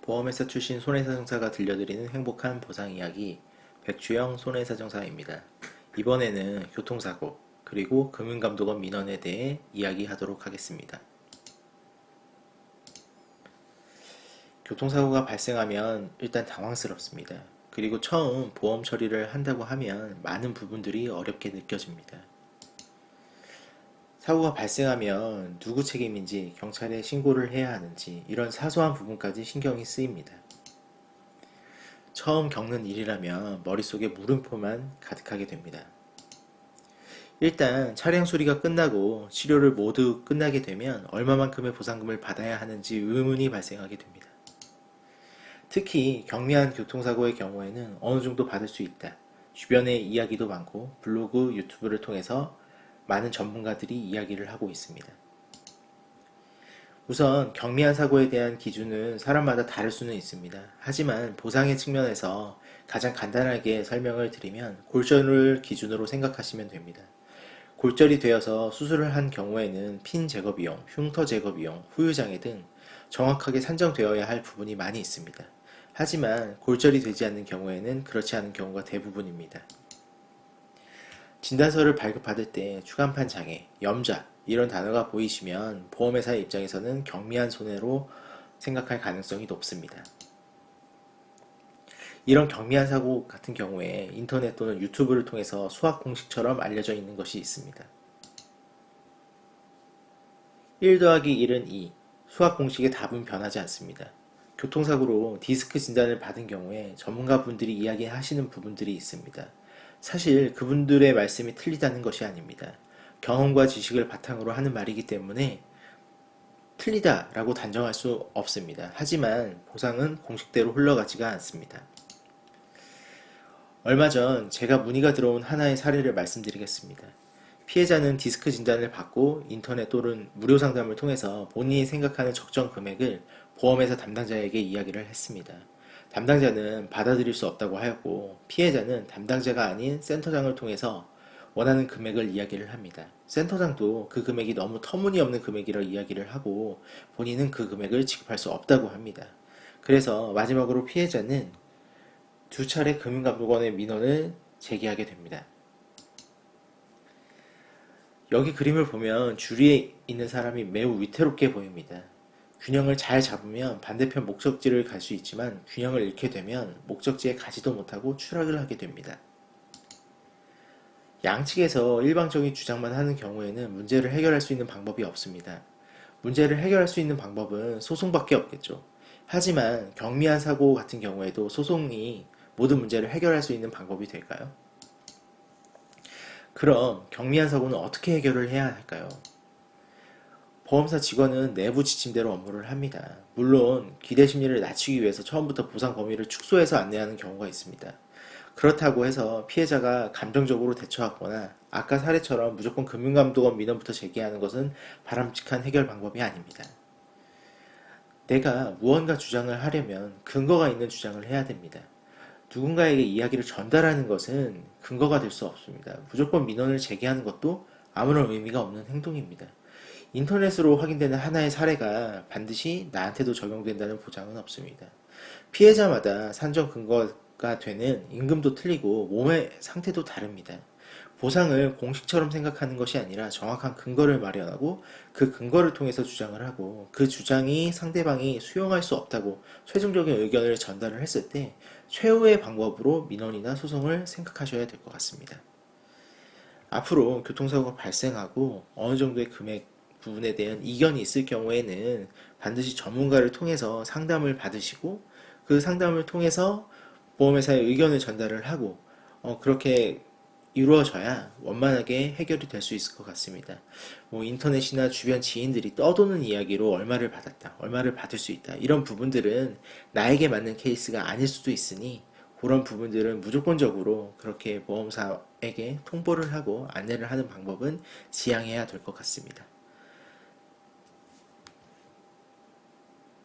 보험회사 출신 손해사정사가 들려드리는 행복한 보상 이야기 백주영 손해사정사입니다. 이번에는 교통사고 그리고 금융감독원 민원에 대해 이야기하도록 하겠습니다. 교통사고가 발생하면 일단 당황스럽습니다. 그리고 처음 보험 처리를 한다고 하면 많은 부분들이 어렵게 느껴집니다. 사고가 발생하면 누구 책임인지 경찰에 신고를 해야 하는지 이런 사소한 부분까지 신경이 쓰입니다. 처음 겪는 일이라면 머릿속에 물음표만 가득하게 됩니다. 일단 차량 수리가 끝나고 치료를 모두 끝나게 되면 얼마만큼의 보상금을 받아야 하는지 의문이 발생하게 됩니다. 특히 경미한 교통사고의 경우에는 어느 정도 받을 수 있다. 주변에 이야기도 많고 블로그, 유튜브를 통해서 많은 전문가들이 이야기를 하고 있습니다. 우선 경미한 사고에 대한 기준은 사람마다 다를 수는 있습니다. 하지만 보상의 측면에서 가장 간단하게 설명을 드리면 골절을 기준으로 생각하시면 됩니다. 골절이 되어서 수술을 한 경우에는 핀 제거 비용, 흉터 제거 비용, 후유장애 등 정확하게 산정되어야 할 부분이 많이 있습니다. 하지만 골절이 되지 않는 경우에는 그렇지 않은 경우가 대부분입니다. 진단서를 발급받을 때 추간판 장애, 염좌 이런 단어가 보이시면 보험회사의 입장에서는 경미한 손해로 생각할 가능성이 높습니다. 이런 경미한 사고 같은 경우에 인터넷 또는 유튜브를 통해서 수학 공식처럼 알려져 있는 것이 있습니다. 1 더하기 1은 2. 수학 공식의 답은 변하지 않습니다. 교통사고로 디스크 진단을 받은 경우에 전문가분들이 이야기하시는 부분들이 있습니다. 사실 그분들의 말씀이 틀리다는 것이 아닙니다. 경험과 지식을 바탕으로 하는 말이기 때문에 틀리다라고 단정할 수 없습니다. 하지만 보상은 공식대로 흘러가지가 않습니다. 얼마 전 제가 문의가 들어온 하나의 사례를 말씀드리겠습니다. 피해자는 디스크 진단을 받고 인터넷 또는 무료 상담을 통해서 본인이 생각하는 적정 금액을 보험회사 담당자에게 이야기를 했습니다. 담당자는 받아들일 수 없다고 하였고 피해자는 담당자가 아닌 센터장을 통해서 원하는 금액을 이야기를 합니다. 센터장도 그 금액이 너무 터무니없는 금액이라 이야기를 하고 본인은 그 금액을 지급할 수 없다고 합니다. 그래서 마지막으로 피해자는 2차례 금융감독원에 민원을 제기하게 됩니다. 여기 그림을 보면 주위에 있는 사람이 매우 위태롭게 보입니다. 균형을 잘 잡으면 반대편 목적지를 갈 수 있지만 균형을 잃게 되면 목적지에 가지도 못하고 추락을 하게 됩니다. 양측에서 일방적인 주장만 하는 경우에는 문제를 해결할 수 있는 방법이 없습니다. 문제를 해결할 수 있는 방법은 소송밖에 없겠죠. 하지만 경미한 사고 같은 경우에도 소송이 모든 문제를 해결할 수 있는 방법이 될까요? 그럼 경미한 사고는 어떻게 해결을 해야 할까요? 보험사 직원은 내부 지침대로 업무를 합니다. 물론 기대 심리를 낮추기 위해서 처음부터 보상 범위를 축소해서 안내하는 경우가 있습니다. 그렇다고 해서 피해자가 감정적으로 대처하거나 아까 사례처럼 무조건 금융감독원 민원부터 제기하는 것은 바람직한 해결 방법이 아닙니다. 내가 무언가 주장을 하려면 근거가 있는 주장을 해야 됩니다. 누군가에게 이야기를 전달하는 것은 근거가 될 수 없습니다. 무조건 민원을 제기하는 것도 아무런 의미가 없는 행동입니다. 인터넷으로 확인되는 하나의 사례가 반드시 나한테도 적용된다는 보장은 없습니다. 피해자마다 산정 근거가 되는 임금도 틀리고 몸의 상태도 다릅니다. 보상을 공식처럼 생각하는 것이 아니라 정확한 근거를 마련하고 그 근거를 통해서 주장을 하고 그 주장이 상대방이 수용할 수 없다고 최종적인 의견을 전달을 했을 때 최후의 방법으로 민원이나 소송을 생각하셔야 될 것 같습니다. 앞으로 교통사고가 발생하고 어느 정도의 금액 부분에 대한 이견이 있을 경우에는 반드시 전문가를 통해서 상담을 받으시고 그 상담을 통해서 보험회사의 의견을 전달을 하고 그렇게 이루어져야 원만하게 해결이 될 수 있을 것 같습니다. 인터넷이나 주변 지인들이 떠도는 이야기로 얼마를 받았다, 얼마를 받을 수 있다 이런 부분들은 나에게 맞는 케이스가 아닐 수도 있으니 그런 부분들은 무조건적으로 그렇게 보험사에게 통보를 하고 안내를 하는 방법은 지양해야 될 것 같습니다.